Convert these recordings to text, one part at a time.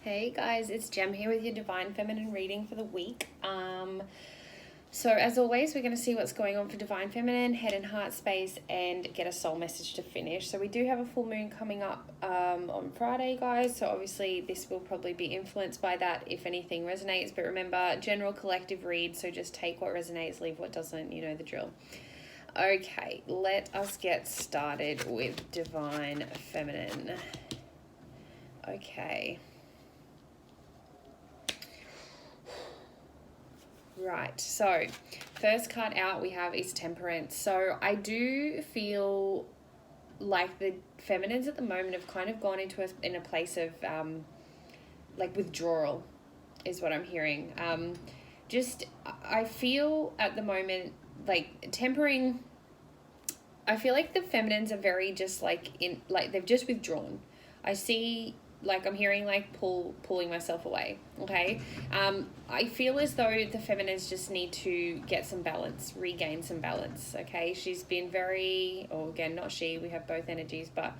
Hey guys, it's Jem here with your Divine Feminine reading for the week. So as always, we're going to see what's going on for Divine Feminine, Head and Heart space, and get a soul message to finish. So we do have a full moon coming up on Friday, guys. So obviously this will probably be influenced by that if anything resonates. But remember, general collective read, so just take what resonates, leave what doesn't. You know the drill. Okay, let us get started with Divine Feminine. Okay. Right, so first card out we have is Temperance. So I do feel like the feminines at the moment have kind of gone into a place of like withdrawal is what I'm hearing. I feel at the moment like tempering. I feel like the feminines are very just like they've just withdrawn. I see, like I'm hearing like pulling myself away. Okay. I feel as though the feminines just need to get some balance, regain some balance. Okay. She's been again, not she, we have both energies, but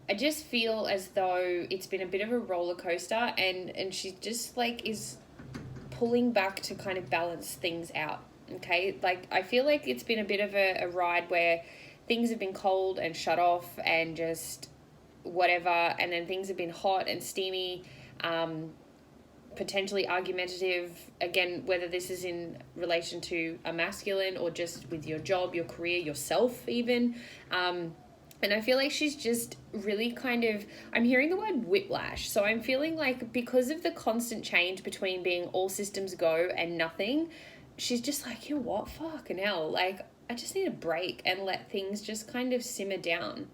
I just feel as though it's been a bit of a roller coaster and she just like is pulling back to kind of balance things out. Okay. Like I feel like it's been a bit of a ride where things have been cold and shut off and just whatever, and then things have been hot and steamy, potentially argumentative, again, whether this is in relation to a masculine or just with your job, your career, yourself even, and I feel like she's just really kind of, I'm hearing the word whiplash, so I'm feeling like because of the constant change between being all systems go and nothing, she's just like, you know what, fucking hell, like I just need a break and let things just kind of simmer down.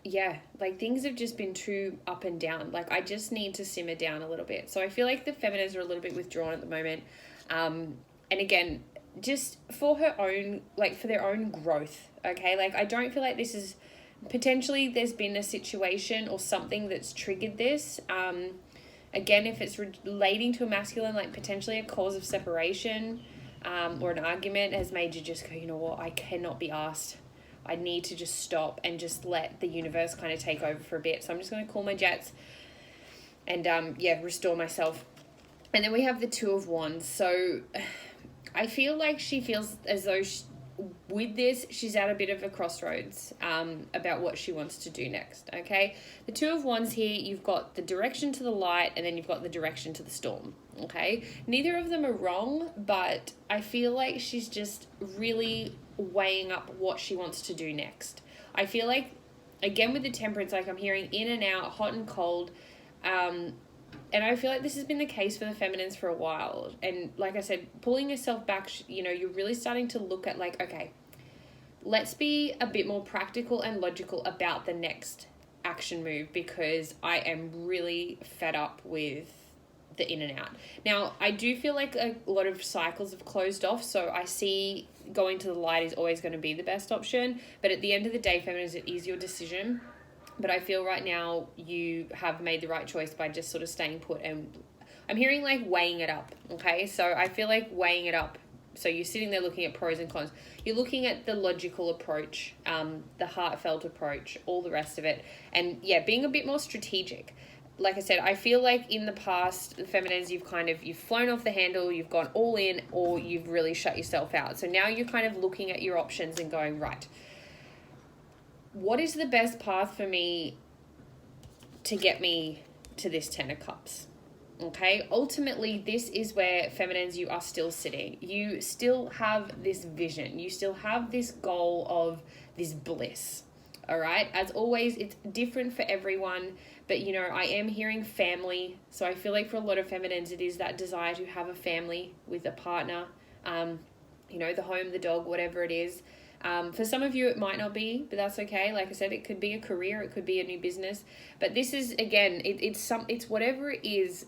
Yeah, like things have just been too up and down. Like I just need to simmer down a little bit. So I feel like the feminines are a little bit withdrawn at the moment. And again, just for her own, like for their own growth. Okay. Like I don't feel like this is potentially there's been a situation or something that's triggered this. Again, if it's relating to a masculine, like potentially a cause of separation, or an argument has made you just go, you know what, I cannot be asked. I need to just stop and just let the universe kind of take over for a bit. So I'm just going to call my jets and, restore myself. And then we have the Two of Wands. So I feel like she feels as though with this, she's at a bit of a crossroads about what she wants to do next, okay? The Two of Wands here, you've got the direction to the light and then you've got the direction to the storm, okay? Neither of them are wrong, but I feel like she's just really weighing up what she wants to do next. I feel like, again, with the Temperance, like I'm hearing in and out, hot and cold, and I feel like this has been the case for the feminines for a while. And like I said, pulling yourself back, you're really starting to look at like, okay, let's be a bit more practical and logical about the next action move because I am really fed up with the in and out. Now, I do feel like a lot of cycles have closed off, so I see going to the light is always going to be the best option. But at the end of the day, feminines, it is your decision. But I feel right now you have made the right choice by just sort of staying put. And I'm hearing like weighing it up, okay? So I feel like weighing it up. So you're sitting there looking at pros and cons. You're looking at the logical approach, the heartfelt approach, all the rest of it. And yeah, being a bit more strategic. Like I said, I feel like in the past, the feminines, you've flown off the handle, you've gone all in, or you've really shut yourself out. So now you're kind of looking at your options and going, right, what is the best path for me to get me to this Ten of Cups? Okay, ultimately, this is where feminines, you are still sitting. You still have this vision. You still have this goal of this bliss. All right, as always, it's different for everyone. But, I am hearing family. So I feel like for a lot of feminines, it is that desire to have a family with a partner, the home, the dog, whatever it is. For some of you, it might not be, but that's okay. Like I said, it could be a career, it could be a new business. But this is, again, it's whatever it is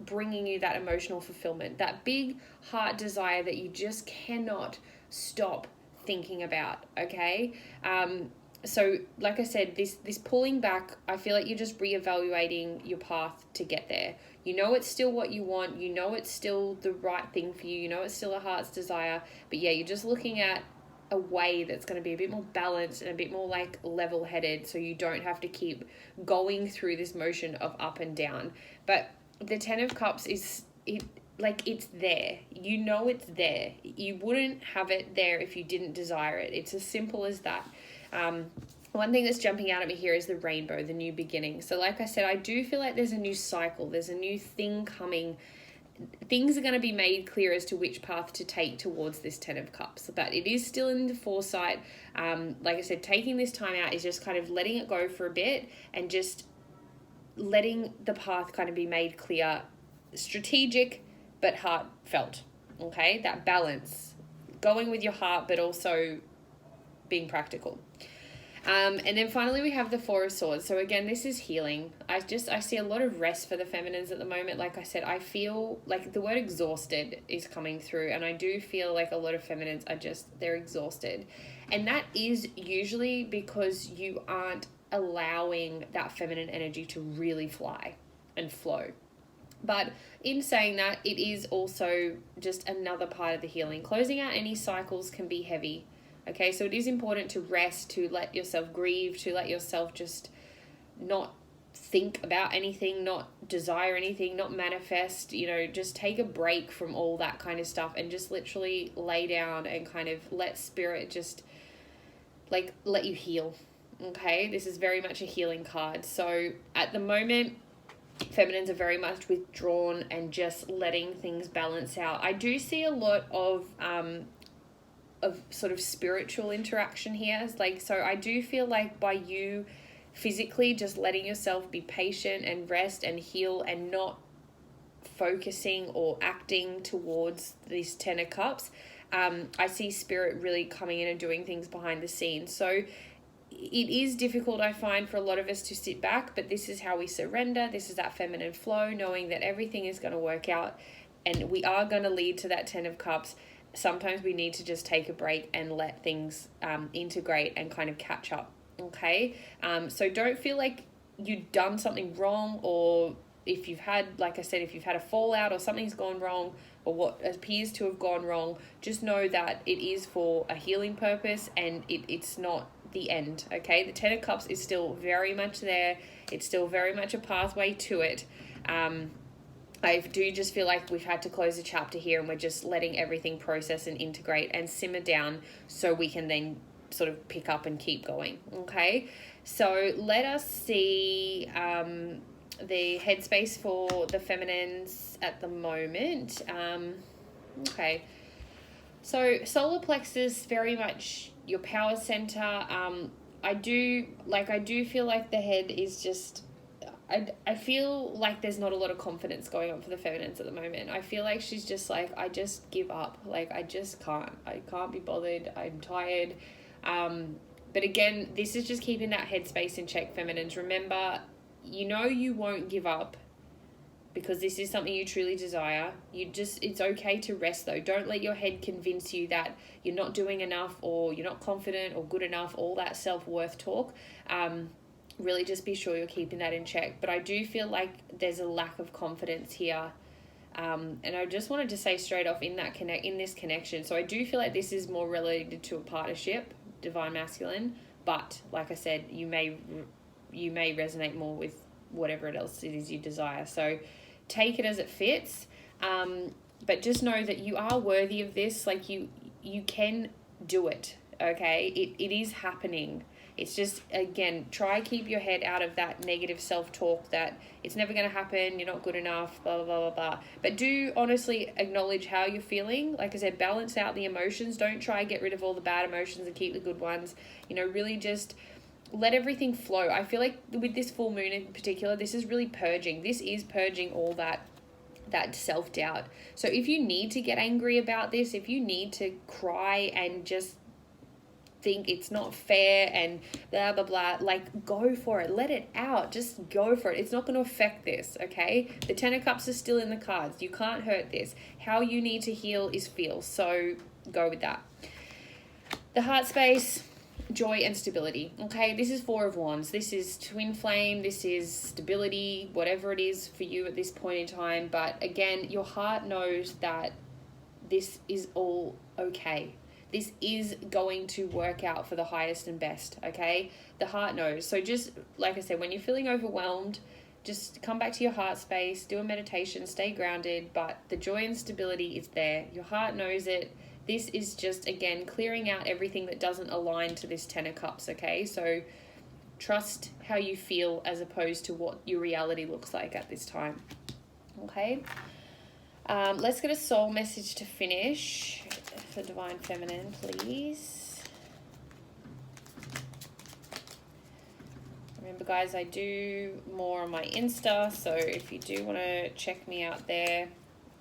bringing you that emotional fulfillment, that big heart desire that you just cannot stop thinking about, okay? So like I said, this pulling back, I feel like you're just reevaluating your path to get there. You know it's still what you want. You know it's still the right thing for you. You know it's still a heart's desire. But yeah, you're just looking at, a way that's going to be a bit more balanced and a bit more like level-headed, so you don't have to keep going through this motion of up and down. But the Ten of Cups is it's there. You know it's there. You wouldn't have it there if you didn't desire it. It's as simple as that. One thing that's jumping out at me here is the rainbow, the new beginning. So like I said, I do feel like there's a new cycle. There's a new thing coming. Things are going to be made clear as to which path to take towards this Ten of Cups. But it is still in the foresight. Like I said, taking this time out is just kind of letting it go for a bit and just letting the path kind of be made clear. Strategic, but heartfelt. Okay? That balance. Going with your heart, but also being practical. And then finally we have the Four of Swords. So again, this is healing. I see a lot of rest for the feminines at the moment. Like I said, I feel like the word exhausted is coming through, and I do feel like a lot of feminines are they're exhausted. And that is usually because you aren't allowing that feminine energy to really fly and flow. But in saying that, it is also just another part of the healing. Closing out any cycles can be heavy. Okay, so it is important to rest, to let yourself grieve, to let yourself just not think about anything, not desire anything, not manifest, just take a break from all that kind of stuff and just literally lay down and kind of let spirit just let you heal. Okay, this is very much a healing card. So at the moment, feminines are very much withdrawn and just letting things balance out. I do see a lot of sort of spiritual interaction here. So I do feel like by you physically just letting yourself be patient and rest and heal and not focusing or acting towards these Ten of Cups, I see spirit really coming in and doing things behind the scenes. So it is difficult, I find, for a lot of us to sit back, but this is how we surrender. This is that feminine flow, knowing that everything is going to work out and we are going to lead to that Ten of Cups. Sometimes we need to just take a break and let things integrate and kind of catch up, okay? So don't feel like you've done something wrong, or if you've had, like I said, if you've had a fallout or something's gone wrong or what appears to have gone wrong, just know that it is for a healing purpose and it's not the end, okay? The Ten of Cups is still very much there. It's still very much a pathway to it. I do just feel like we've had to close a chapter here and we're just letting everything process and integrate and simmer down so we can then sort of pick up and keep going, okay? So let us see the headspace for the feminines at the moment. Okay, so solar plexus, very much your power center. I do feel like the head is just... I feel like there's not a lot of confidence going on for the feminines at the moment. I feel like she's just like, I just give up. Like, I just can't. I can't be bothered. I'm tired. But again, this is just keeping that headspace in check, feminines. Remember, you won't give up because this is something you truly desire. It's okay to rest though. Don't let your head convince you that you're not doing enough or you're not confident or good enough, all that self-worth talk. Really just be sure you're keeping that in check. But I do feel like there's a lack of confidence here. And I just wanted to say straight off in this connection. So I do feel like this is more related to a partnership, divine masculine. But like I said, you may resonate more with whatever else it is you desire. So take it as it fits. But just know that you are worthy of this. Like you can do it. Okay. It is happening. It's just, again, try keep your head out of that negative self-talk that it's never going to happen, you're not good enough, blah, blah, blah, blah, blah. But do honestly acknowledge how you're feeling. Like I said, balance out the emotions. Don't try and get rid of all the bad emotions and keep the good ones. Really just let everything flow. I feel like with this full moon in particular, this is really purging. This is purging all that self-doubt. So if you need to get angry about this, if you need to cry and just think it's not fair and blah blah blah, like go for it, let it out, just go for it. It's not going to affect this, okay? The Ten of Cups is still in the cards. You can't hurt this. How you need to heal is feel, so go with that. The heart space, joy and stability, okay? This is Four of Wands. This is twin flame. This is stability, whatever it is for you at this point in time. But again, your heart knows that this is all okay. this is going to work out for the highest and best, okay? The heart knows. So just, like I said, when you're feeling overwhelmed, just come back to your heart space, do a meditation, stay grounded, but the joy and stability is there. Your heart knows it. This is just, again, clearing out everything that doesn't align to this Ten of Cups, okay? So trust how you feel as opposed to what your reality looks like at this time, okay? Let's get a soul message to finish for Divine Feminine, please. Remember, guys, I do more on my Insta, so if you do want to check me out there,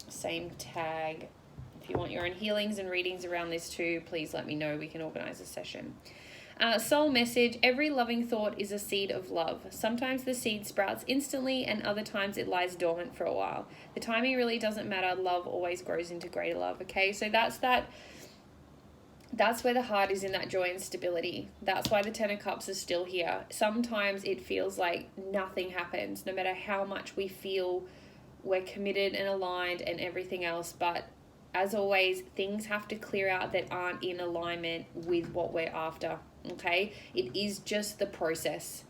same tag. If you want your own healings and readings around this too, please let me know. We can organize a session. Soul message: every loving thought is a seed of love. Sometimes the seed sprouts instantly and other times it lies dormant for a while. The timing really doesn't matter. Love always grows into greater love, okay? So that's where the heart is, in that joy and stability. That's why the Ten of Cups is still here. Sometimes it feels like nothing happens, no matter how much we feel we're committed and aligned and everything else. But as always, things have to clear out that aren't in alignment with what we're after, okay? It is just the process.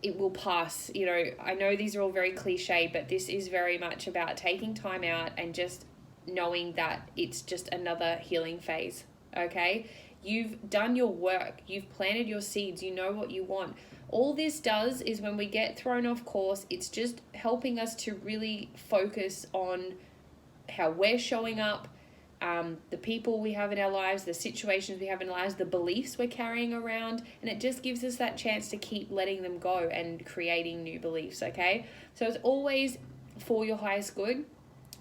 It will pass. You know, I know these are all very cliche, but this is very much about taking time out and just knowing that it's just another healing phase, okay? You've done your work. You've planted your seeds. You know what you want. All this does is, when we get thrown off course, it's just helping us to really focus on how we're showing up, the people we have in our lives, the situations we have in our lives, the beliefs we're carrying around, and it just gives us that chance to keep letting them go and creating new beliefs, okay? So it's always for your highest good.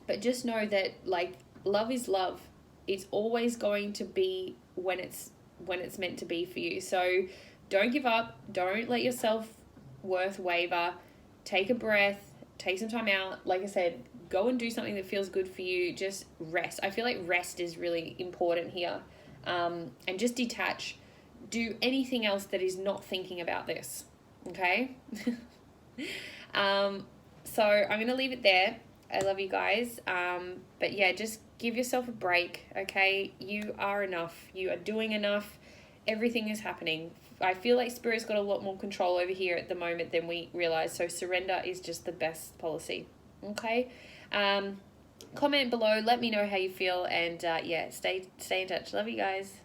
But just know that, like, love is love. It's always going to be when it's meant to be for you. So don't give up. Don't let your self-worth waver. Take a breath. Take some time out. Like I said, go and do something that feels good for you. Just rest. I feel like rest is really important here. And just detach. Do anything else that is not thinking about this. Okay? So I'm going to leave it there. I love you guys. But yeah, just give yourself a break, okay? You are enough. You are doing enough. Everything is happening. I feel like Spirit's got a lot more control over here at the moment than we realize. So surrender is just the best policy, okay? Comment below. Let me know how you feel. And yeah, stay in touch. Love you guys.